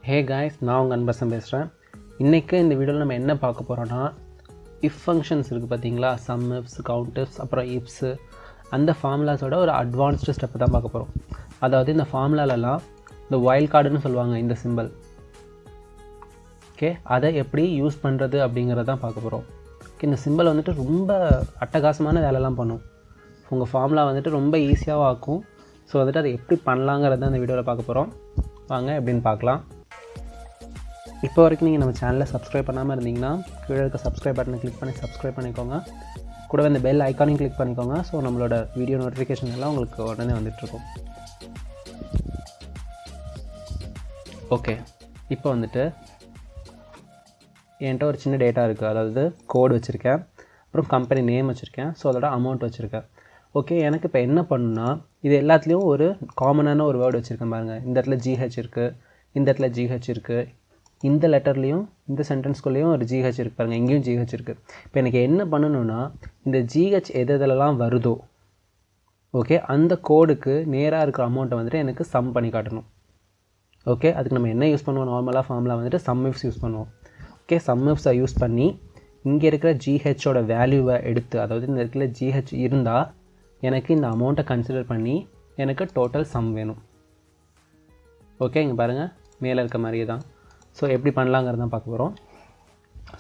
Hey guys, நான் உங்கள் அன்பரசன் பேசுகிறேன். இன்றைக்கி இந்த வீடியோவில் நம்ம என்ன பார்க்க போகிறோன்னா, இஃப் ஃபங்க்ஷன்ஸ் இருக்குது பார்த்தீங்களா, சம் இஃப்ஸ், கவுண்ட் இஃப்ஸ், அப்புறம் இஃப்ஸு, அந்த ஃபார்முலாஸோட ஒரு அட்வான்ஸ்டு ஸ்டெப்பை தான் பார்க்க போகிறோம். அதாவது இந்த ஃபார்முலாலலாம் இந்த வைல்ட் கார்டுன்னு சொல்லுவாங்க, இந்த சிம்பிள். ஓகே, அதை எப்படி யூஸ் பண்ணுறது அப்படிங்கிறத தான் பார்க்க போகிறோம். ஓகே, இந்த சிம்பிள் வந்துட்டு ரொம்ப அட்டகாசமான வேலைலாம் பண்ணும். உங்கள் ஃபார்முலா வந்துட்டு ரொம்ப ஈஸியாகவும் ஆக்கும். ஸோ வந்துட்டு அதை எப்படி பண்ணலாங்கிறத இந்த வீடியோவில் பார்க்க போகிறோம். வாங்க எப்படின்னு பார்க்கலாம். இப்போ வரைக்கும் நீங்கள் நம்ம சேனலை சப்ஸ்கிரைப் பண்ணாமல் இருந்தீங்கன்னா கீழே இருக்க சப்ஸ்கிரைப் பட்டனை கிளிக் பண்ணி சப்ஸ்கிரைப் பண்ணிக்கோங்க. கூடவே இந்த பெல் ஐக்கானையும் கிளிக் பண்ணிக்கோங்க. ஸோ நம்மளோட வீடியோ நோட்டிஃபிகேஷன் எல்லாம் உங்களுக்கு உடனே வந்துட்டுருக்கும். ஓகே, இப்போ வந்துட்டு என்கிட்ட ஒரு சின்ன டேட்டா இருக்குது. அதாவது கோடு வச்சுருக்கேன், அப்புறம் கம்பெனி நேம் வச்சுருக்கேன், ஸோ அதோட அமௌண்ட் வச்சுருக்கேன். ஓகே, எனக்கு இப்போ என்ன பண்ணுன்னா, இது எல்லாத்துலேயும் ஒரு காமனான ஒரு வேர்டு வச்சுருக்கேன் பாருங்கள். இந்த இடத்துல ஜிஹெச் இருக்குது, இந்த இடத்துல ஜிஹெச் இருக்குது, இந்த லெட்டர்லேயும் இந்த சென்டென்ஸ்குள்ளேயும் ஒரு ஜிஹெச் இருக்குது பாருங்கள், இங்கேயும் ஜிஹெச் இருக்குது. இப்போ எனக்கு என்ன பண்ணணுன்னா, இந்த ஜிஹெச் எதெல்லாம் வருதோ, ஓகே, அந்த கோடுக்கு நேராக இருக்கிற அமௌண்ட்டை வந்துட்டு எனக்கு சம் பண்ணி காட்டணும். ஓகே, அதுக்கு நம்ம என்ன யூஸ் பண்ணுவோம், நார்மலாக ஃபார்முலா வந்துட்டு சம் இஃப்ஸ் யூஸ் பண்ணுவோம். ஓகே, சம் இஃப்ஸை யூஸ் பண்ணி இங்கே இருக்கிற ஜிஹெச்சோட வேல்யூவை எடுத்து, அதாவது இந்த இடத்துல ஜிஹெச் இருந்தால் எனக்கு இந்த அமௌண்ட்டை கன்சிடர் பண்ணி எனக்கு டோட்டல் சம் வேணும். ஓகே, இங்கே பாருங்கள், மேலே இருக்க மாதிரியே தான். ஸோ எப்படி பண்ணலாங்கிறது தான் பார்க்க போகிறோம்.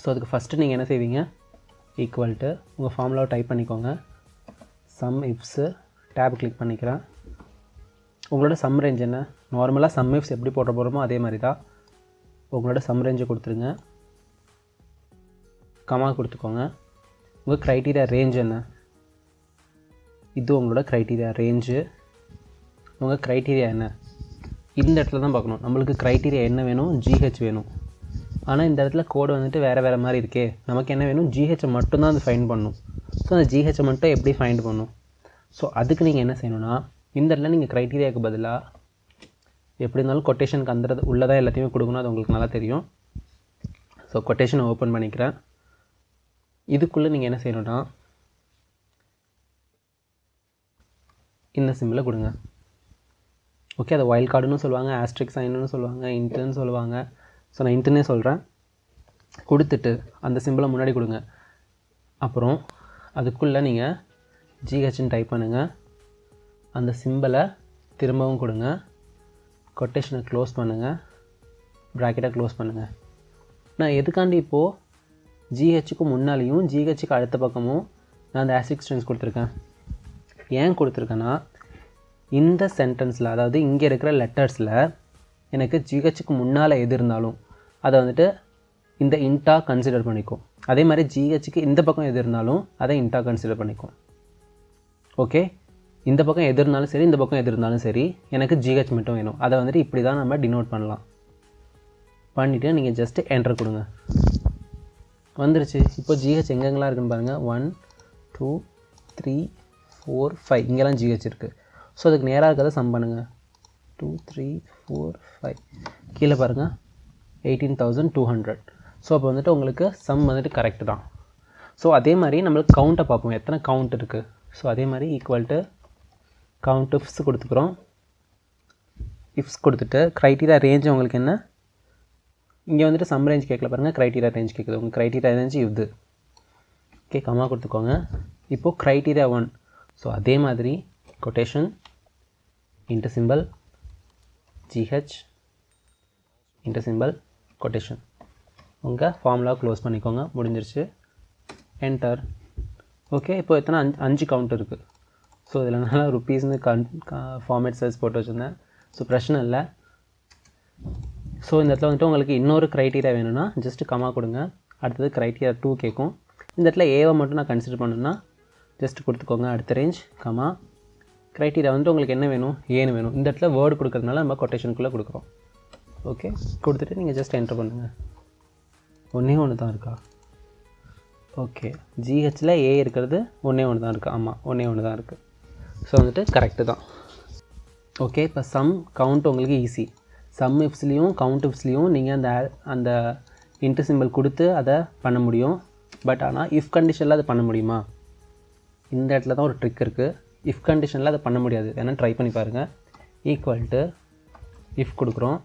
ஸோ அதுக்கு ஃபஸ்ட்டு நீங்கள் என்ன செய்வீங்க, ஈக்குவல் டு உங்கள் ஃபார்முலாவை டைப் பண்ணிக்கோங்க. சம் இஃப்ஸு டேப் கிளிக் பண்ணிக்கிறேன். உங்களோட சம் ரேஞ்ச் என்ன, நார்மலாக சம் இஃப்ஸ் எப்படி போட போகிறோமோ அதே மாதிரி தான் உங்களோட சம் ரேஞ்சை கொடுத்துருங்க. கமா கொடுத்துக்கோங்க. உங்கள் க்ரைட்டீரியா ரேஞ்ச் என்ன, இது உங்களோட க்ரைட்டீரியா ரேஞ்சு. உங்கள் க்ரைட்டீரியா என்ன, இந்த இடத்துல தான் பார்க்கணும். நம்மளுக்கு க்ரைட்டீரியா என்ன வேணும், ஜிஹெச் வேணும். ஆனால் இந்த இடத்துல கோடு வந்துட்டு வேறு மாதிரி இருக்கே. நமக்கு என்ன வேணும், ஜிஹெச்சை மட்டும்தான் அது ஃபைண்ட் பண்ணணும். ஸோ அந்த ஜிஹெச்சை மட்டும் எப்படி ஃபைண்ட் பண்ணணும். ஸோ அதுக்கு நீங்கள் என்ன செய்யணும்னா, இந்த இடத்துல நீங்கள் க்ரைட்டீரியாவுக்கு பதிலாக எப்படி இருந்தாலும் கொட்டேஷனுக்கு அந்த உள்ளதாக எல்லாத்தையுமே கொடுக்கணும். அது உங்களுக்கு நல்லா தெரியும். ஸோ கொட்டேஷனை ஓப்பன் பண்ணிக்கிறேன். இதுக்குள்ளே நீங்கள் என்ன செய்யணும்னா, இந்த சிம்பிளை கொடுங்க. ஓகே, அதை வைல்ட் கார்டுன்னு சொல்லுவாங்க, ஆஸ்ட்ரிக் சைன்னு சொல்லுவாங்க, இன்ட்டுன்னு சொல்லுவாங்க. ஸோ நான் இன்ட்டுன்னே சொல்கிறேன். கொடுத்துட்டு அந்த சிம்பிளை முன்னாடி கொடுங்க. அப்புறம் அதுக்குள்ளே நீங்கள் ஜிஹெச்ன்னு டைப் பண்ணுங்கள். அந்த சிம்பிளை திரும்பவும் கொடுங்க. கொட்டேஷனை க்ளோஸ் பண்ணுங்கள், ப்ராக்கெட்டை க்ளோஸ் பண்ணுங்கள். நான் எதுக்காண்டி இப்போது ஜிஹெச்சுக்கு முன்னாலேயும் ஜிஹெச்சுக்கு அடுத்த பக்கமும் நான் அந்த ஆஸ்ட்ரிக் ஸ்ட்ரிங்ஸ் கொடுத்துருக்கேன். ஏன் கொடுத்துருக்கேன்னா, இந்த சென்டென்ஸில், அதாவது இங்கே இருக்கிற லெட்டர்ஸில் எனக்கு ஜிஹெச்சுக்கு முன்னால் எது இருந்தாலும் அதை வந்துட்டு இந்த இன்ட்டாக கன்சிடர் பண்ணிக்கும். அதே மாதிரி ஜிஹெச்சுக்கு இந்த பக்கம் எது இருந்தாலும் அதை இன்ட்டாக கன்சிடர் பண்ணிக்கும். ஓகே, இந்த பக்கம் எது இருந்தாலும் சரி, இந்த பக்கம் எது இருந்தாலும் சரி, எனக்கு ஜிஹெச் மட்டும் வேணும். அதை வந்துட்டு இப்படி தான் நம்ம டினோட் பண்ணலாம். பண்ணிவிட்டு நீங்கள் ஜஸ்ட்டு என்டர் கொடுங்க. வந்துருச்சு. இப்போ ஜிஹெச் எங்கெங்கெல்லாம் இருக்குன்னு பாருங்கள். 1 2 3 4 5 இங்கெல்லாம் ஜிஹெச் இருக்குது. ஸோ அதுக்கு நேராக இருக்கிறத சம் பண்ணுங்கள். 2 3 4 5 கீழே பாருங்கள் 18,200. ஸோ அப்போ வந்துட்டு உங்களுக்கு சம் வந்துட்டு கரெக்டு தான். ஸோ அதே மாதிரி நம்மளுக்கு கவுண்ட்டை பார்ப்போம், எத்தனை கவுண்ட் இருக்குது. ஸோ அதே மாதிரி ஈக்குவல் டு கவுண்ட் இஃப்ஸ் கொடுத்துக்கிறோம். இஃப்ஸ் கொடுத்துட்டு க்ரைட்டீரியா ரேஞ்சு உங்களுக்கு என்ன, இங்கே வந்துட்டு சம் ரேஞ்ச் கேட்கல பாருங்கள், க்ரைட்டீரியா ரேஞ்ச் கேட்குது. உங்கள் க்ரைட்டீரியா ரேஞ்சு இது. ஓகே, கம்மா கொடுத்துக்கோங்க. இப்போது க்ரைட்டீரியா 1. ஸோ அதே மாதிரி கொட்டேஷன் இன்ட்டு சிம்பிள் ஜிஹெச் இன்ட்டு சிம்பிள் கொட்டேஷன். உங்கள் ஃபார்முலா க்ளோஸ் பண்ணிக்கோங்க. முடிஞ்சிருச்சு. என்டர். ஓகே, இப்போ எத்தனை 5 கவுண்ட் இருக்குது. ஸோ இதில் நல்லா ருப்பீஸ்னு ஃபார்மேட் சைஸ் போட்டு வச்சுருந்தேன். ஸோ பிரச்சனை இல்லை. ஸோ இந்த இடத்துல வந்துட்டு உங்களுக்கு இன்னொரு க்ரைட்டீரியா வேணும்னா ஜஸ்ட்டு கமா கொடுங்க. அடுத்தது க்ரைட்டீரியா 2 கேட்கும். இந்த இடத்துல ஏவை மட்டும் நான் கன்சிடர் பண்ணணுன்னா ஜஸ்ட் கொடுத்துக்கோங்க. அடுத்த ரேஞ்ச் கமா. க்ரைட்டீரியா வந்துட்டு உங்களுக்கு என்ன வேணும், ஏன்னு வேணும். இந்த இடத்துல வேர்டு கொடுக்கறதுனால நம்ம கொட்டேஷனுக்குள்ளே கொடுக்குறோம். ஓகே, கொடுத்துட்டு நீங்கள் ஜஸ்ட் என்டர் பண்ணுங்கள். ஒன்று தான் இருக்கா? ஓகே, ஜிஹெச்சில் ஏ இருக்கிறது ஒன்று தான் இருக்குது. ஆமாம், ஒன்று தான் இருக்குது. ஸோ வந்துட்டு கரெக்டு தான். ஓகே, இப்போ சம் கவுண்ட் உங்களுக்கு ஈஸி. சம் இஃப்ஸ்லேயும் கவுண்ட் இஃப்ஸ்லேயும் நீங்கள் அந்த இன்ட்டு சிம்பிள் கொடுத்து அதை பண்ண முடியும். பட் ஆனால் இஃப் கண்டிஷனில் அதை பண்ண முடியுமா, இந்த இடத்துல தான் ஒரு ட்ரிக் இருக்குது. இஃப் கண்டிஷனில் அதை பண்ண முடியாது. வேணால் ட்ரை பண்ணி பாருங்கள். ஈக்குவல் டு இஃப் கொடுக்குறோம்.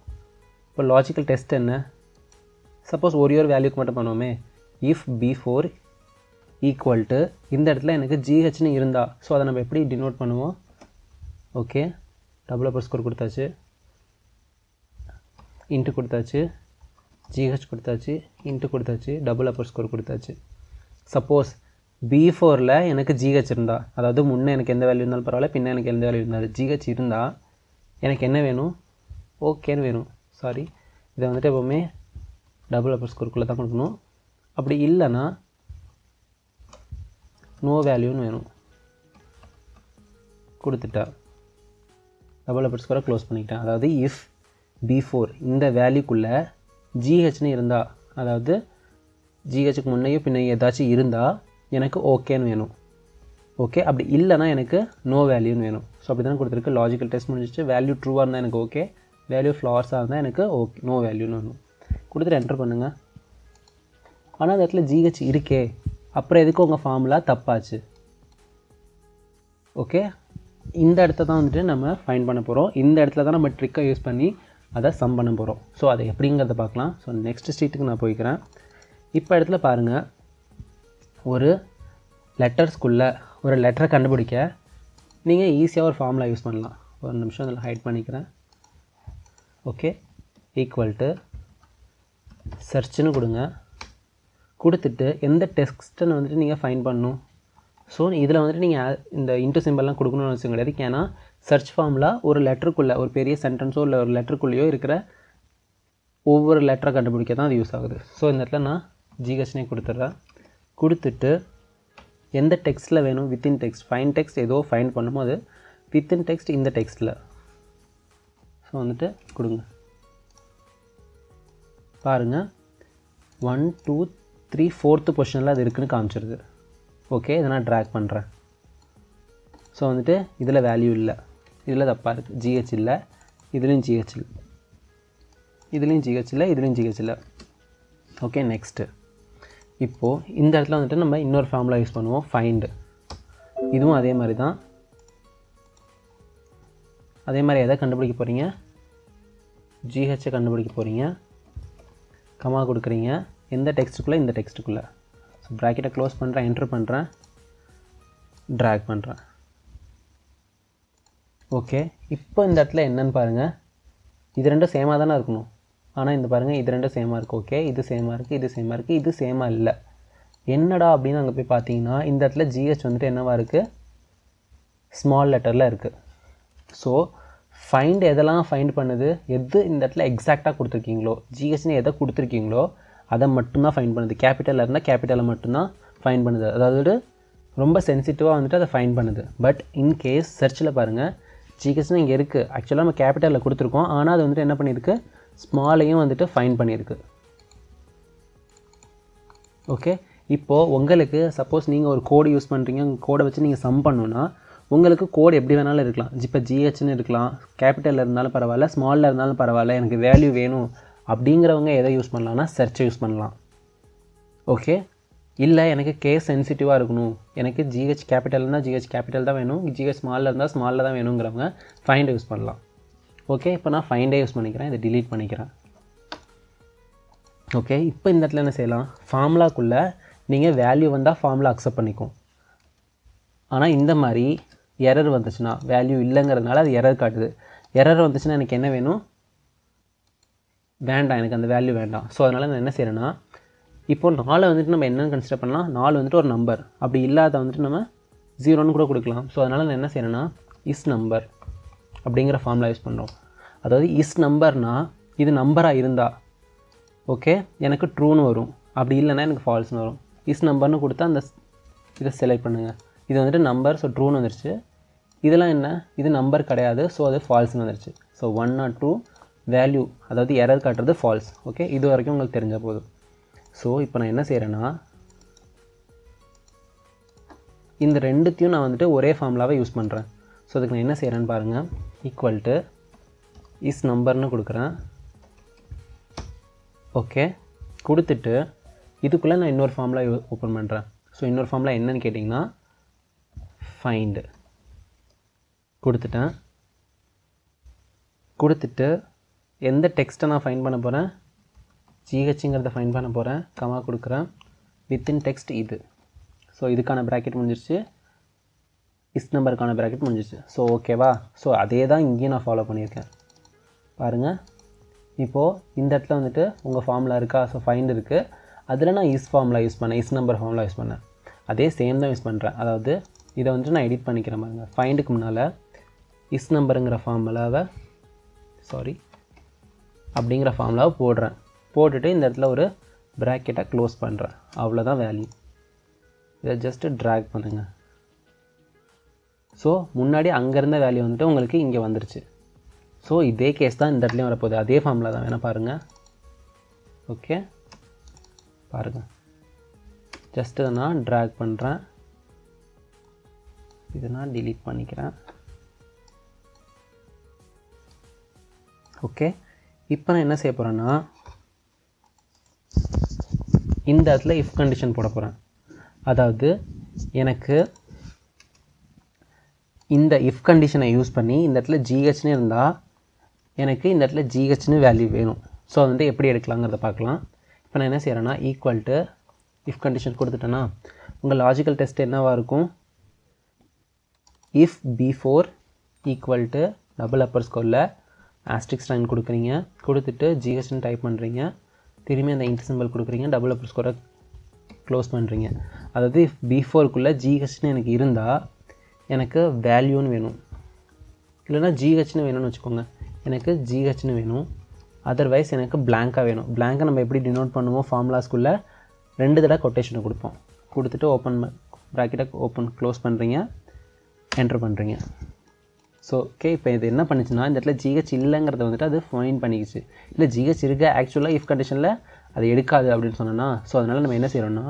இப்போ லாஜிக்கல் டெஸ்ட் என்ன, சப்போஸ் ஒரு வேல்யூக்கு மட்டும் பண்ணுவோமே, இஃப் b4 ஈக்குவல் டு இந்த இடத்துல எனக்கு ஜிஹெச்னு இருந்தா, ஸோ அதை நம்ம எப்படி டினோட் பண்ணுவோம், ஓகே டபுள் அப்பர் ஸ்கோர் கொடுத்தாச்சு, இன்ட்டு கொடுத்தாச்சு, ஜிஹெச் கொடுத்தாச்சு, இன்ட்டு கொடுத்தாச்சு, டபுள் அப்பர் ஸ்கோர் கொடுத்தாச்சு. சப்போஸ் B4ல் எனக்கு ஜிஹெச் இருந்தா, அதாவது முன்னே எனக்கு எந்த வேல்யூ இருந்தாலும் பரவாயில்ல, பின்னே எனக்கு எந்த வேல்யூ இருந்தாலும் ஜிஹெச் இருந்தால் எனக்கு என்ன வேணும், ஓகேன்னு வேணும். சாரி, இதை வந்துட்டு எப்போவுமே டபுள் அப்பர் ஸ்கோருக்குள்ளே தான் கொடுக்கணும். அப்படி இல்லைன்னா நோ வேல்யூன்னு வேணும். கொடுத்துட்டா டபுள் அப்பர் ஸ்கோரை க்ளோஸ் பண்ணிக்கிட்டேன். அதாவது இஃப் B4 இந்த வேல்யூக்குள்ளே ஜிஹெச்னு இருந்தால், அதாவது ஜிஹெச்சுக்கு முன்னையும் பின்னையும் ஏதாச்சும் இருந்தால் எனக்கு ஓகேன்னு வேணும். ஓகே, அப்படி இல்லைனா எனக்கு நோ வேல்யூன்னு வேணும். ஸோ அப்படி தானே கொடுத்துருக்கு. லாஜிக்கல் டெஸ்ட் முடிஞ்சிச்சு. வேல்யூ ட்ரூவாக இருந்தால் எனக்கு ஓகே, வேல்யூ ஃப்ளார்ஸாக இருந்தால் எனக்கு ஓகே, நோ வேல்யூன்னு வேணும். கொடுத்துட்டு என்டர் பண்ணுங்கள். ஆனால் அந்த இடத்துல ஜிஹெச் இருக்கே, அப்புறம் எதுக்கு உங்கள் ஃபார்முலா தப்பாச்சு. ஓகே, இந்த இடத்த தான் வந்துட்டு நம்ம ஃபைண்ட் பண்ண போகிறோம். இந்த இடத்துல தான் நம்ம ட்ரிக்கை யூஸ் பண்ணி அதை சம் பண்ண போகிறோம். ஸோ அதை எப்படிங்கிறத பார்க்கலாம். ஸோ நெக்ஸ்ட் ஸ்ட்ரீட்டுக்கு நான் போய்க்கிறேன். இப்போ இடத்துல பாருங்கள், ஒரு லெட்டர்ஸ்குள்ளே ஒரு லெட்டரை கண்டுபிடிக்க நீங்கள் ஈஸியாக ஒரு ஃபார்முலா யூஸ் பண்ணலாம். ஒரு நிமிஷம் அதில் ஹைட் பண்ணிக்கிறேன். ஓகே, ஈக்குவல் டு சர்ச்னு கொடுங்க. கொடுத்துட்டு எந்த டெக்ஸ்ட்டுன்னு வந்துட்டு நீங்கள் ஃபைண்ட் பண்ணணும். ஸோ இதில் வந்துட்டு நீங்கள் இந்த இன்ட்டு சிம்பிள்லாம் கொடுக்கணும்னு அவசியம் கிடையாது. ஏன்னா சர்ச் ஃபார்முலா ஒரு லெட்டருக்குள்ளே, ஒரு பெரிய சென்டென்ஸோ இல்லை ஒரு லெட்டருக்குள்ளேயோ இருக்கிற ஒவ்வொரு லெட்டரை கண்டுபிடிக்க தான் அது யூஸ் ஆகுது. ஸோ இந்த இடத்துல நான் ஜிஹெச்னே கொடுத்துட்றேன். கொடுத்துட்டு எந்த டெக்ஸ்ட்டில் வேணும், வித்தின் டெக்ஸ்ட், ஃபைன் டெக்ஸ்ட் ஏதோ ஃபைண்ட் பண்ணும்போது வித்தின் டெக்ஸ்ட் இந்த டெக்ஸ்ட்டில் ஸோ வந்துட்டு கொடுங்க. பாருங்கள், 1 2 3 4th பொசிஷனில் அது இருக்குதுன்னு காமிச்சிருது. ஓகே, இதை நான் ட்ராக் பண்ணுறேன். ஸோ வந்துட்டு இதில் வேல்யூ இல்லை, இதில் தப்பாக இருக்குது, ஜிஹெச் இல்லை, இதுலேயும் ஜிஹெச் இல்லை, இதுலேயும் ஜிஹெச் இல்லை, இதுலேயும் ஜிஹெச் இல்லை. ஓகே, நெக்ஸ்ட்டு இப்போது இந்த இடத்துல வந்துட்டு நம்ம இன்னொரு ஃபார்முலா யூஸ் பண்ணுவோம், ஃபைண்டு. இதுவும் அதே மாதிரி தான். அதே மாதிரி எதை கண்டுபிடிக்க போகிறீங்க, ஜிஹெச்சை கண்டுபிடிக்க போகிறீங்க. கமா கொடுக்குறீங்க எந்த டெக்ஸ்ட்டுக்குள்ளே, இந்த டெக்ஸ்ட்டுக்குள்ளே. ஸோ ப்ராக்கெட்டை க்ளோஸ் பண்ணுறேன், என்ட்ரு பண்ணுறேன், ட்ராக் பண்ணுறேன். ஓகே, இப்போ இந்த இடத்துல என்னென்னு பாருங்கள், இது ரெண்டும் சேமாக தானே இருக்கணும். ஆனால் இந்த பாருங்கள், இது ரெண்டும் சேமாக இருக்குது. ஓகே, இது சேமாக இருக்குது, இது சேமாக இருக்குது, இது சேமாக இல்லை. என்னடா அப்படின்னு அங்கே போய் பார்த்தீங்கன்னா இந்த இடத்துல ஜிஹெச் வந்துட்டு என்னவாக இருக்குது, ஸ்மால் லெட்டரில் இருக்குது. ஸோ ஃபைண்ட் எதெல்லாம் ஃபைண்ட் பண்ணுது, எது இந்த இடத்துல எக்ஸாக்டாக கொடுத்துருக்கீங்களோ, ஜிஹெச்னு எதை கொடுத்துருக்கீங்களோ அதை மட்டும்தான் ஃபைண்ட் பண்ணுது. கேபிட்டலில் இருந்தால் கேபிட்டலை மட்டும்தான் ஃபைண்ட் பண்ணுது. அதாவது ரொம்ப சென்சிட்டிவாக வந்துட்டு அதை ஃபைண்ட் பண்ணுது. பட் இன்கேஸ் சர்ச்சில் பாருங்கள், ஜிஹெச்னு இங்கே இருக்குது, ஆக்சுவலாக நம்ம கேபிட்டலில் கொடுத்துருக்கோம், ஆனால் அது வந்துட்டு என்ன பண்ணியிருக்கு, ஸ்மாலையும் வந்துட்டு ஃபைண்ட் பண்ணியிருக்கு. ஓகே, இப்போது உங்களுக்கு சப்போஸ் நீங்கள் ஒரு கோடு யூஸ் பண்ணுறீங்க, உங்கள் கோடை வச்சு நீங்கள் சம் பண்ணணுன்னா உங்களுக்கு கோடு எப்படி வேணாலும் இருக்கலாம். இப்போ ஜிஹெச்னு இருக்கலாம், கேபிட்டலில் இருந்தாலும் பரவாயில்ல, ஸ்மாலில் இருந்தாலும் பரவாயில்ல, எனக்கு வேல்யூ வேணும் அப்படிங்கிறவங்க எதை யூஸ் பண்ணலான்னா சர்ச்சை யூஸ் பண்ணலாம். ஓகே, இல்லை எனக்கு கேஸ் சென்சிட்டிவாக இருக்கணும், எனக்கு ஜிஹெச் கேபிட்டல் இருந்தால் ஜிஹெச் கேபிட்டல் தான் வேணும், ஜிஹெச் ஸ்மாலில் இருந்தால் ஸ்மாலில் தான் வேணுங்கிறவங்க ஃபைண்டை யூஸ் பண்ணலாம். ஓகே, இப்போ நான் ஃபைண்டே யூஸ் பண்ணிக்கிறேன், இதை டிலீட் பண்ணிக்கிறேன். ஓகே, இப்போ இந்த இடத்துல என்ன செய்யலாம், ஃபார்முலாக்குள்ளே நீங்கள் வேல்யூ வந்தால் ஃபார்முலா அக்செப்ட் பண்ணிக்கும். ஆனால் இந்த மாதிரி எரர் வந்துச்சுன்னா, வேல்யூ இல்லைங்கிறதுனால அது எரர் காட்டுது. எரர் வந்துச்சுன்னா எனக்கு என்ன வேணும், வேண்டாம், எனக்கு அந்த வேல்யூ வேண்டாம். ஸோ அதனால் நான் என்ன செய்கிறேன்னா, இப்போ 4 வந்துட்டு நம்ம என்னென்னு கன்சிடர் பண்ணலாம், 4 வந்துட்டு ஒரு நம்பர், அப்படி இல்லாத வந்துட்டு நம்ம 0ன்னு கூட கொடுக்கலாம். ஸோ அதனால் நான் என்ன செய்கிறேன்னா, இஸ் நம்பர் அப்படிங்கிற ஃபார்முலா யூஸ் பண்ணுறோம். அதாவது இஸ் நம்பர்னால் இது நம்பராக இருந்தால் ஓகே எனக்கு ட்ரூன்னு வரும், அப்படி இல்லைன்னா எனக்கு ஃபால்ஸ்னு வரும். இஸ் நம்பர்னு கொடுத்தா அந்த இதை செலக்ட் பண்ணுங்கள். இது வந்துட்டு நம்பர், ஸோ ட்ரூன்னு வந்துருச்சு. இதெல்லாம் என்ன, இது நம்பர் கிடையாது, ஸோ அது ஃபால்ஸ்னு வந்துருச்சு. ஸோ 1 or 2 வேல்யூ, அதாவது எரர் காட்டுறது ஃபால்ஸ். ஓகே, இது வரைக்கும் உங்களுக்கு தெரிஞ்சால் போதும். ஸோ இப்போ நான் என்ன செய்கிறேன்னா, இந்த ரெண்டுத்தையும் நான் வந்துட்டு ஒரே ஃபார்முலாவை யூஸ் பண்ணுறேன். ஸோ அதுக்கு நான் என்ன செய்கிறேன்னு பாருங்கள், ஈக்குவல் டு இஸ் நம்பர்னு கொடுக்குறேன். ஓகே, கொடுத்துட்டு இதுக்குள்ளே நான் இன்னொரு ஃபார்முலா ஓப்பன் பண்ணுறேன். ஸோ இன்னொரு ஃபார்முலா என்னன்னு கேட்டிங்கன்னா, ஃபைண்டு கொடுத்துட்டேன். கொடுத்துட்டு எந்த டெக்ஸ்ட்டை நான் ஃபைண்ட் பண்ண போகிறேன், ஜிஹெச்ங்கிறத ஃபைண்ட் பண்ண போகிறேன், கமா கொடுக்குறேன், வித்தின் டெக்ஸ்ட் இது. ஸோ இதுக்கான ப்ராக்கெட் முடிஞ்சிருச்சு, இஸ் நம்பருக்கான ப்ராக்கெட் முடிஞ்சிருச்சு. ஸோ ஓகேவா? ஸோ அதே தான் இங்கேயும் நான் ஃபாலோ பண்ணியிருக்கேன். பாருங்கள், இப்போது இந்த இடத்துல வந்துட்டு உங்கள் ஃபார்முலா இருக்கா? ஸோ ஃபைண்ட் இருக்குது, அதில் நான் இஸ் ஃபார்முலா யூஸ் பண்ணேன், இஸ் நம்பர் ஃபார்முலா யூஸ் பண்ணேன். அதே சேம் தான் யூஸ் பண்ணுறேன். அதாவது இதை வந்துட்டு நான் எடிட் பண்ணிக்கிறேன் பாருங்கள். ஃபைண்டுக்கு முன்னால் இஸ் நம்பருங்கிற ஃபார்முலாவை அப்படிங்கிற ஃபார்முலாவை போடுறேன். போட்டுட்டு இந்த இடத்துல ஒரு ப்ராக்கெட்டை க்ளோஸ் பண்ணுறேன். அவ்வளோதான் வேல்யூ. இதை ஜஸ்ட்டு ட்ராக் பண்ணுங்கள். ஸோ முன்னாடி அங்கே இருந்த வேல்யூ வந்துட்டு உங்களுக்கு இங்கே வந்துருச்சு. ஸோ இதே கேஸ் தான் இந்த இடத்துலையும் வரப்போகுது. அதே ஃபார்முலா தான், வேணால் பாருங்கள். ஓகே, பாருங்கள், ஜஸ்ட்டு இதை நான் ட்ராக் பண்ணுறேன். இதை நான் டிலீட் பண்ணிக்கிறேன். ஓகே, இப்போ நான் என்ன செய்ய போகிறேன்னா, இந்த இடத்துல இஃப் கண்டிஷன் போட போகிறேன். அதாவது எனக்கு இந்த இஃப் கண்டிஷனை யூஸ் பண்ணி இந்த இடத்துல ஜிஹெச்னு இருந்தால் எனக்கு இந்த இடத்துல ஜிஹெச்னு வேல்யூ வேணும். ஸோ வந்துட்டு எப்படி எடுக்கலாங்கிறத பார்க்கலாம். இப்போ நான் என்ன செய்கிறேன்னா, ஈக்குவல் டு இஃப் கண்டிஷன் கொடுத்துட்டேன்னா உங்கள் லாஜிக்கல் டெஸ்ட் என்னவாக இருக்கும், if B4 equal to double upper ஸ்கோரில் ஆஸ்ட்ரிக்ஸ் லைன் கொடுக்குறீங்க, கொடுத்துட்டு ஜிஹெச்னு டைப் பண்ணுறீங்க, திரும்பி அந்த இன்ட் சிம்பிள் கொடுக்குறீங்க, டபுள் அப்பர் ஸ்கோரை க்ளோஸ் பண்ணுறீங்க. அதாவது இஃப் B4க்குள்ளே ஜிஹெச்னு எனக்கு இருந்தால் எனக்கு வேல்யூன்னு வேணும், இல்லைனா ஜிஹெச்னு வேணும்னு வச்சுக்கோங்க. எனக்கு ஜிஹெச்னு வேணும், அதர்வைஸ் எனக்கு பிளாங்காக வேணும். பிளாங்கை நம்ம எப்படி டினோட் பண்ணுவோம், ஃபார்முலாஸ்குள்ளே 2 தடவை கொட்டேஷனை கொடுப்போம். கொடுத்துட்டு ஓப்பன் ப்ராக்கெட்டை க்ளோஸ் பண்ணுறீங்க, என்ட்ரு பண்ணுறீங்க. ஸோ ஓகே, இப்போ இது என்ன பண்ணுச்சுன்னா, இந்த இடத்துல ஜிஹெச் இல்லைங்கிறத வந்துட்டு அது ஃபைண்ட் பண்ணிக்கிச்சு. இல்லை ஜிஹெச் இருக்க ஆக்சுவலாக இஃப் கண்டிஷனில் அது எடுக்காது அப்படின்னு சொன்னோன்னா, ஸோ அதனால் நம்ம என்ன செய்கிறோன்னா,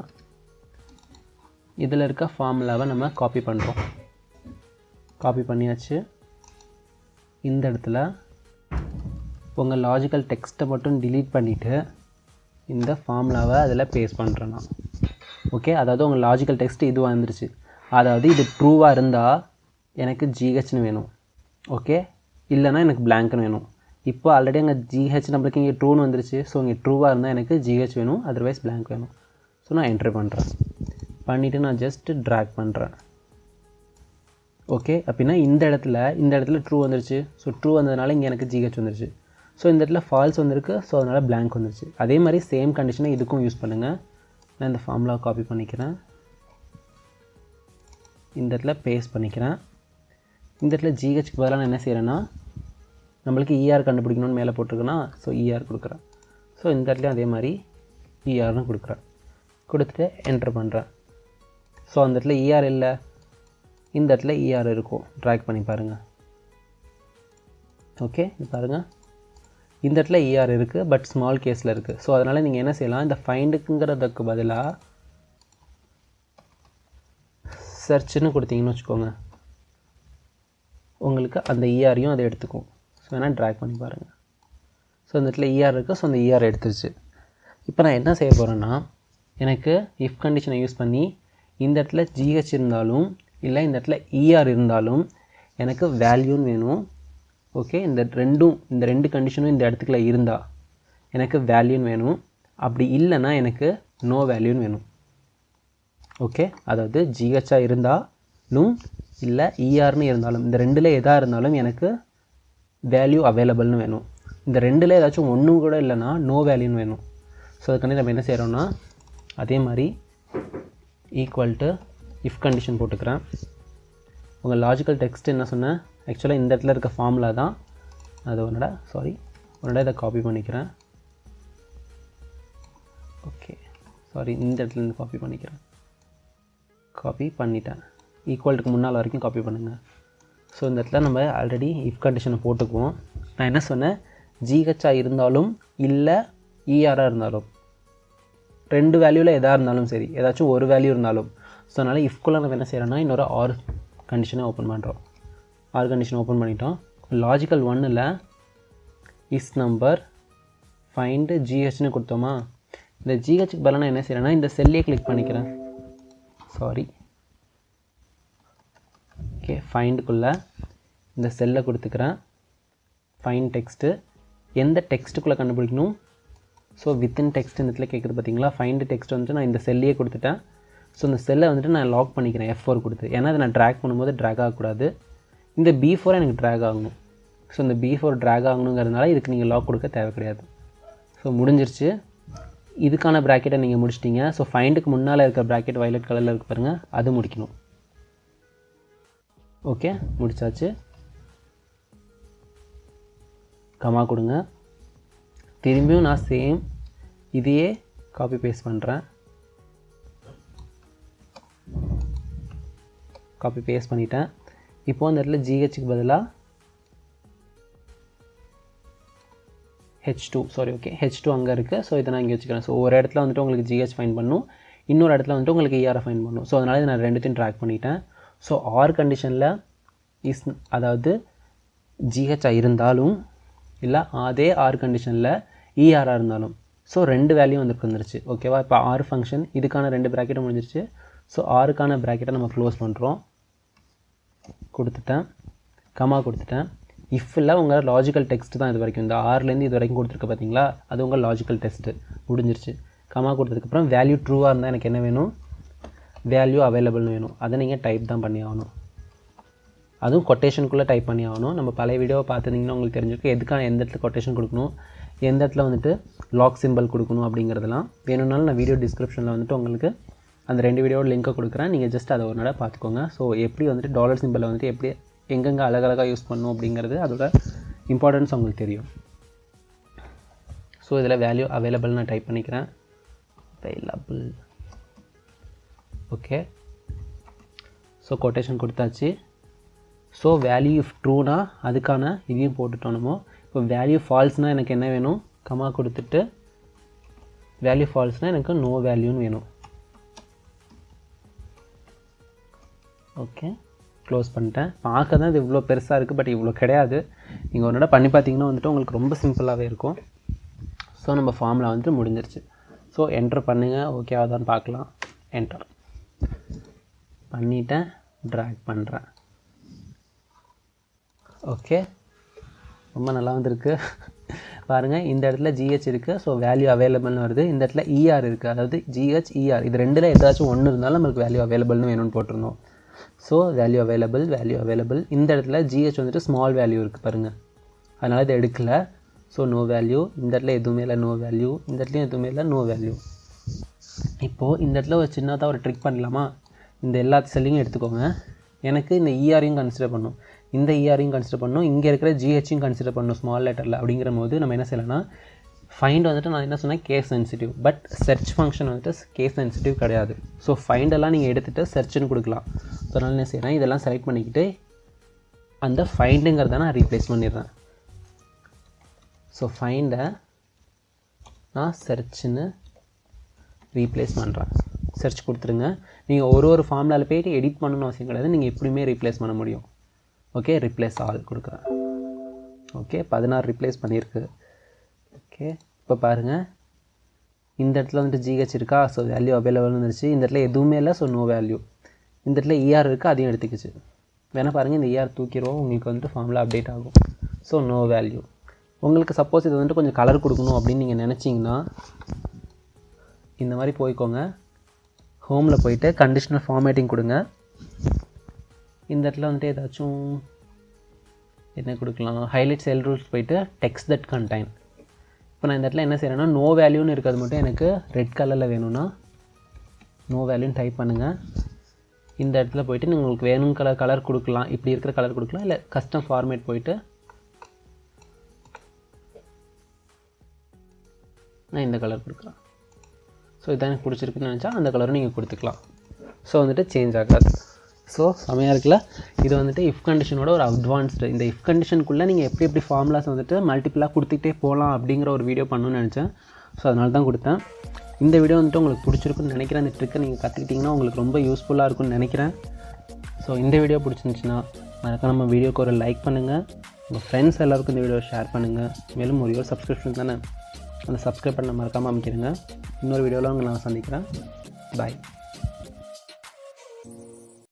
இதில் இருக்க ஃபார்முலாவை நம்ம காப்பி பண்ணுறோம். காப்பி பண்ணியாச்சு. இந்த இடத்துல உங்கள் லாஜிக்கல் டெக்ஸ்ட்டை மட்டும் டிலீட் பண்ணிவிட்டு இந்த ஃபார்முலாவை அதில் பேஸ்ட் பண்ணுறேன் நான். ஓகே, அதாவது உங்கள் லாஜிக்கல் டெக்ஸ்ட் இது வந்துருச்சு. அதாவது இது ட்ரூவாக இருந்தால் எனக்கு ஜிஹெச்னு வேணும், ஓகே, இல்லைனா எனக்கு பிளாங்க்னு வேணும். இப்போ ஆல்ரெடி அங்கே ஜிஹெச் நம்மளுக்கு இங்கே ட்ரூன்னு வந்துருச்சு. ஸோ இங்கே ட்ரூவாக இருந்தால் எனக்கு ஜிஹெச் வேணும், அதர்வைஸ் பிளாங்க் வேணும். ஸோ நான் என்ட்ரு பண்ணுறேன். பண்ணிவிட்டு நான் ஜஸ்ட்டு ட்ராக் பண்ணுறேன். ஓகே, அப்படின்னா இந்த இடத்துல ட்ரூ வந்துருச்சு. ஸோ ட்ரூ வந்ததுனால இங்கே எனக்கு ஜிஹெச் வந்துருச்சு. ஸோ இந்த இடத்துல ஃபால்ஸ் வந்திருக்கு, ஸோ அதனால் பிளாங்க் வந்துருச்சு. அதே மாதிரி சேம் கண்டிஷனை இதுக்கும் யூஸ் பண்ணுங்கள். நான் இந்த ஃபார்முலாவை காப்பி பண்ணிக்கிறேன், இந்த இடத்துல பேஸ்ட் பண்ணிக்கிறேன். இந்த இடத்துல ஜிஹெச்க்கு பதிலாக நான் என்ன செய்கிறேன்னா, நம்மளுக்கு இஆர் கண்டுபிடிக்கணும்னு மேலே போட்டிருக்கேன்னா, ஸோ இஆர் கொடுக்குறேன். ஸோ இந்த இடத்துலையும் அதே மாதிரி இஆர்னு கொடுக்குறேன். கொடுத்துட்டு என்ட்ரு பண்ணுறேன். ஸோ அந்த இடத்துல இஆர் இல்லை, இந்த இடத்துல இஆர் இருக்கும். ட்ராக் பண்ணி பாருங்கள். ஓகே, பாருங்கள், இந்த இடத்துல இஆர் இருக்குது, பட் ஸ்மால் கேஸில் இருக்குது. ஸோ அதனால் நீங்கள் என்ன செய்யலாம், இந்த ஃபைண்டுக்குங்கிறதுக்கு பதிலாக சர்ச்சுன்னு கொடுத்தீங்கன்னு வச்சுக்கோங்க, உங்களுக்கு அந்த இஆரையும் அதை எடுத்துக்கும். ஸோ வேணால் ட்ராக் பண்ணி பாருங்கள். ஸோ இந்த இடத்துல இஆர் இருக்குது, ஸோ அந்த இஆர் எடுத்துருச்சு. இப்போ நான் என்ன செய்ய போகிறேன்னா, எனக்கு இஃப் கண்டிஷனை யூஸ் பண்ணி இந்த இடத்துல ஜிஹெச் இருந்தாலும் இல்லை இந்த இடத்துல இஆர் இருந்தாலும் எனக்கு வேல்யூன்னு வேணும். ஓகே, இந்த ரெண்டு கண்டிஷனும் இந்த இடத்துக்குள்ள இருந்தால் எனக்கு வேல்யூன்னு வேணும். அப்படி இல்லைன்னா எனக்கு நோ வேல்யூன்னு வேணும். ஓகே, அதாவது ஜிஹெச்சாக இருந்தாலும் இல்லை இஆர்னு இருந்தாலும் இந்த ரெண்டில் எதாக இருந்தாலும் எனக்கு வேல்யூ அவைலபிள்னு வேணும். இந்த ரெண்டில் ஏதாச்சும் ஒன்றும் கூட இல்லைன்னா நோ வேல்யூன்னு வேணும். ஸோ அதுக்காண்டி நம்ம என்ன செய்கிறோன்னா, அதே மாதிரி ஈக்குவல் டு இஃப் கண்டிஷன் போட்டுக்கிறேன். உங்கள் லாஜிக்கல் டெக்ஸ்ட் என்ன சொன்னேன், ஆக்சுவலாக இந்த இடத்துல இருக்க ஃபார்முலா தான் அது. உன்னோட இதை காப்பி பண்ணிக்கிறேன். ஓகே, இந்த இடத்துலேருந்து காப்பி பண்ணிக்கிறேன். காப்பி பண்ணிட்டேன். ஈக்குவல்ட்டுக்கு முன்னால் வரைக்கும் காப்பி பண்ணுங்கள். ஸோ இந்த இடத்துல நம்ம ஆல்ரெடி இஃப் கண்டிஷனை போட்டுக்குவோம். நான் என்ன சொன்னேன், ஜிஹெச்சாக இருந்தாலும் இல்லை இஆராக இருந்தாலும் 2 வேல்யூவில் எதாக இருந்தாலும் சரி, ஏதாச்சும் ஒரு வேல்யூ இருந்தாலும். ஸோ அதனால் இஃப்குள்ளே நம்ம என்ன செய்கிறோன்னா, இன்னொரு ஆர் கண்டிஷனை ஓப்பன் பண்ணுறோம். ஆர் கண்டிஷன் ஓப்பன் பண்ணிட்டோம். லாஜிக்கல் 1ல் இஸ் நம்பர் ஃபைண்டு ஜிஹெச்னு கொடுத்தோமா, இந்த ஜிஹெச்சுக்கு பதிலாக நான் என்ன செய்கிறேன்னா, இந்த செல்லையே கிளிக் பண்ணிக்கிறேன். ஓகே, ஃபைண்டுக்குள்ளே இந்த செல்லை கொடுத்துக்கிறேன். ஃபைண்ட் டெக்ஸ்ட்டு எந்த டெக்ஸ்ட்டுக்குள்ளே கண்டுபிடிக்கணும். ஸோ வித்தின் டெக்ஸ்ட் இந்த இடத்துல கேட்குது பார்த்தீங்களா. ஃபைண்ட் டெக்ஸ்ட் வந்துட்டு நான் இந்த செல்லையே கொடுத்துட்டேன். ஸோ இந்த செல்லை வந்துட்டு நான் லாக் பண்ணிக்கிறேன் F4 கொடுத்து. ஏன்னா அதை நான் ட்ராக் பண்ணும்போது ட்ராக் ஆகக்கூடாது. இந்த B4 எனக்கு ட்ராக் ஆகணும். ஸோ இந்த B4 ட்ராக் ஆகணுங்கிறதுனால இதுக்கு நீங்கள் லாக் கொடுக்க தேவை கிடையாது. ஸோ முடிஞ்சிருச்சு. இதுக்கான ப்ராக்கெட்டை நீங்கள் முடிச்சிட்டிங்க. ஸோ ஃபைண்டுக்கு முன்னால் இருக்க ப்ராக்கெட் வயலட் கலரில் இருக்கு பாருங்கள், அது முடிக்கணும். ஓகே, முடிச்சாச்சு. கமா கொடுங்க. திரும்பியும் நான் சேம் இதையே காப்பி பேஸ்ட் பண்ணுறேன். காப்பி பேஸ்ட் பண்ணிட்டேன். இப்போது அந்த இடத்துல GHக்கு பதிலாக H2 H2 அங்கே இருக்குது. ஸோ இதை நான் இங்கே வச்சுக்கிறேன். ஸோ ஒரு இடத்துல வந்துட்டு உங்களுக்கு GH ஃபைன் பண்ணணும், இன்னொரு இடத்துல வந்துட்டு உங்களுக்கு ER ஃபைன் பண்ணணும். ஸோ அதனால் இதை நான் ரெண்டுத்தையும் ட்ராக் பண்ணிட்டேன். ஸோ ஆர் கண்டிஷனில் அதாவது GH இருந்தாலும் இல்லை அதே ஆர் கண்டிஷனில் ERஆ இருந்தாலும் ஸோ ரெண்டு வேல்யூ வந்துருச்சு. ஓகேவா. இப்போ ஆர் ஃபங்க்ஷன் இதுக்கான ரெண்டு ப்ராக்கெட்டும் முடிஞ்சிருச்சு. ஸோ ஆருக்கான ப்ராக்கெட்டை நம்ம க்ளோஸ் பண்ணுறோம். கொடுத்துட்டேன், கமா கொடுத்துட்டேன். இஃப்பில் உங்கள் லாஜிக்கல் டெக்ஸ்ட் தான் இது வரைக்கும், இந்த ஆர்லேருந்து இது வரைக்கும் கொடுத்துருக்க பார்த்தீங்களா, அது உங்கள் லாஜிக்கல் டெஸ்ட்டு முடிஞ்சிருச்சு. கமா கொடுத்ததுக்கப்புறம் வேல்யூ ட்ரூவாக இருந்தால் எனக்கு என்ன வேணும், வேல்யூ அவைலபிள்னு வேணும். அதை நீங்கள் டைப் தான் பண்ணி ஆகணும். அதுவும் கொட்டேஷனுக்குள்ளே டைப் பண்ணி ஆகணும். நம்ம பழைய வீடியோவை பார்த்துருந்தீங்கன்னா உங்களுக்கு தெரிஞ்சிருக்கு எதுக்கான எந்த இடத்துல கொட்டேஷன் கொடுக்கணும், எந்த இடத்துல வந்துட்டு லாக் சிம்பிள் கொடுக்கணும் அப்படிங்கிறதெல்லாம். வேணும்னாலும் நான் வீடியோ டிஸ்கிரிப்ஷனில் வந்துட்டு உங்களுக்கு அந்த 2 வீடியோட லிங்க்கை கொடுக்குறேன். நீங்கள் ஜஸ்ட் அதை ஒரு நாள் பார்த்துக்கோங்க. ஸோ எப்படி வந்துட்டு டாலர் சிம்பிளை வந்துட்டு எப்படி எங்கெங்கே அழகழகாக யூஸ் பண்ணணும் அப்படிங்கிறது அதோட இம்பார்ட்டன்ஸ் உங்களுக்கு தெரியும். ஸோ இதில் வேல்யூ அவைலபிள் நான் டைப் பண்ணிக்கிறேன். அவைலபிள். ஓகே. ஸோ கொட்டேஷன் கொடுத்தாச்சு. ஸோ வேல்யூ இஃப் ட்ரூனா அதுக்கான இதையும் போட்டுட்டோம் நம்ம. இப்போ வேல்யூ ஃபால்ஸ்னால் எனக்கு என்ன வேணும், கமா கொடுத்துட்டு வேல்யூ ஃபால்ஸ்னால் எனக்கு நோ வேல்யூன்னு வேணும். ஓகே, க்ளோஸ் பண்ணிட்டேன். பார்க்க தான் இது இவ்வளோ பெருசாக இருக்குது, பட் இவ்வளோ கிடையாது. நீங்கள் ஒரு நாள் பண்ணி பார்த்தீங்கன்னா வந்துட்டு உங்களுக்கு ரொம்ப சிம்பிளாகவே இருக்கும். ஸோ நம்ம ஃபார்மில் வந்துட்டு முடிஞ்சிருச்சு. ஸோ என்டர் பண்ணுங்கள். ஓகே அதான் பார்க்கலாம். என்டர் பண்ணிவிட்டேன், ட்ராக் பண்ணுறேன். ஓகே, ரொம்ப நல்லா வந்திருக்கு பாருங்கள். இந்த இடத்துல GH இருக்குது, ஸோ வேல்யூ அவைலபிள்னு வருது. இந்த இடத்துல ER இருக்குது, அதாவது GH ER இது ரெண்டில் ஏதாச்சும் ஒன்று இருந்தாலும் நம்மளுக்கு வேல்யூ அவைலபிள்னு வேணும்னு போட்டிருந்தோம். So value available. இந்த இடத்துல GH வந்துட்டு ஸ்மால் வேல்யூ இருக்குது பாருங்கள், அதனால் இதை எடுக்கலை. So no value. இந்த இடத்துல எதுவுமே இல்லை, நோ வேல்யூ. இந்த இடத்துலையும் எதுவுமே இல்லை, நோ வேல்யூ. இப்போது இந்த இடத்துல ஒரு சின்னதாக ஒரு ட்ரிக் பண்ணலாமா, இந்த எல்லா செல்லையும் எடுத்துக்கோங்க. எனக்கு இந்த ERயும் கன்சிடர் பண்ணும், இந்த ERயும் கன்சிடர் பண்ணணும், இங்கே இருக்கிற GHயும் கன்சிடர் பண்ணணும் ஸ்மால் லெட்டரில். அப்படிங்கிற போது நம்ம என்ன செய்யலாம்னா ஃபைண்ட் வந்துட்டு நான் என்ன சொன்னேன் case sensitive, but search function வந்துட்டு கேஸ் சென்சிட்டிவ் கிடையாது. ஸோ ஃபைண்டெல்லாம் நீங்கள் எடுத்துகிட்டு சர்ச்சுன்னு கொடுக்கலாம். ஸோ அதனால் என்ன செய்கிறேன், இதெல்லாம் செலக்ட் பண்ணிக்கிட்டு அந்த ஃபைண்டுங்கிறத நான் ரீப்ளேஸ் பண்ணிடுறேன். ஸோ ஃபைண்டை நான் சர்ச்சுன்னு ரீப்ளேஸ் பண்ணுறேன். சர்ச் கொடுத்துருங்க. நீங்கள் ஒரு ஃபார்முலாவில் போய்ட்டு எடிட் பண்ணணும்னு அவசியம் கிடையாது, நீங்கள் எப்படியுமே ரீப்ளேஸ் பண்ண முடியும். ஓகே, ரிப்ளேஸ் ஆல் கொடுக்குறேன். ஓகே, 16 ரிப்ளேஸ் பண்ணியிருக்கு. ஓகே, இப்போ பாருங்கள் இந்த இடத்துல வந்துட்டு GH இருக்கா, ஸோ வேல்யூ அவைலபிள் வந்துருச்சு. இந்த இடத்துல எதுவுமே இல்லை, ஸோ நோ வேல்யூ. இந்த இடத்துல ER இருக்குது, அதையும் எடுத்துக்கிச்சு. வேணால் பாருங்கள், இந்த ER தூக்கிடுவோம், உங்களுக்கு வந்துட்டு ஃபார்முலா அப்டேட் ஆகும். So no value. உங்களுக்கு சப்போஸ் இது வந்துட்டு கொஞ்சம் கலர் கொடுக்கணும் அப்படின்னு நீங்கள் நினச்சிங்கன்னா இந்த மாதிரி போய்க்கோங்க, ஹோமில் போயிட்டு கண்டிஷனல் ஃபார்மேட்டிங் கொடுங்க. இந்த இடத்துல வந்துட்டு ஏதாச்சும் என்ன கொடுக்கலாம், ஹைலைட் செல் ரூல்ஸ் போயிட்டு டெக்ஸ்ட் தட் கண்டைன். இப்போ நான் இந்த இடத்துல என்ன செய்கிறேன்னா நோ வேல்யூன்னு இருக்கிறது மட்டும் எனக்கு ரெட் கலரில் வேணும்னா நோ வேல்யூன்னு டைப் பண்ணுங்கள். இந்த இடத்துல போய்ட்டு நீங்கள் உங்களுக்கு வேணும் கலர் கொடுக்கலாம், இப்படி இருக்கிற கலர் கொடுக்கலாம், இல்லை கஸ்டம் ஃபார்மேட் போயிட்டு நான் இந்த கலர் கொடுக்கலாம். ஸோ இதான் எனக்கு பிடிச்சிருக்குன்னு நினச்சா அந்த கலரும் நீங்கள் கொடுத்துக்கலாம். ஸோ வந்துட்டு சேஞ்ச் ஆகாது. ஸோ செமையாக இருக்குல்ல. இது வந்துட்டு இஃப் கண்டிஷனோட ஒரு அட்வான்ஸ்டு. இந்த இஃப் கண்டிஷனுக்குள்ளே நீங்கள் எப்படி ஃபார்முலாஸ் வந்துட்டு மல்டிபிளாக கொடுத்துக்கிட்டே போகலாம் அப்படிங்கிற ஒரு வீடியோ பண்ணணும்னு நினச்சேன். ஸோ அதனால தான் கொடுத்தேன். இந்த வீடியோ வந்துட்டு உங்களுக்கு பிடிச்சிருக்குன்னு நினைக்கிறேன். இந்த ட்ரிக்கை நீங்கள் கற்றுக்கிட்டிங்கன்னா உங்களுக்கு ரொம்ப யூஸ்ஃபுல்லாக இருக்கும்னு நினைக்கிறேன். ஸோ இந்த வீடியோ பிடிச்சிருந்துச்சின்னா மறக்காம நம்ம வீடியோக்கு ஒரு லைக் பண்ணுங்கள், உங்கள் ஃப்ரெண்ட்ஸ் எல்லாருக்கும் இந்த வீடியோ ஷேர் பண்ணுங்கள். மேலும் ஒரு சப்ஸ்கிரிப்ஷன் தானே, அந்த சப்ஸ்கிரைப் பண்ண மறக்காமல் அமைக்கிறேங்க. இன்னொரு வீடியோவில் உங்களை நான் சந்திக்கிறேன். பாய்.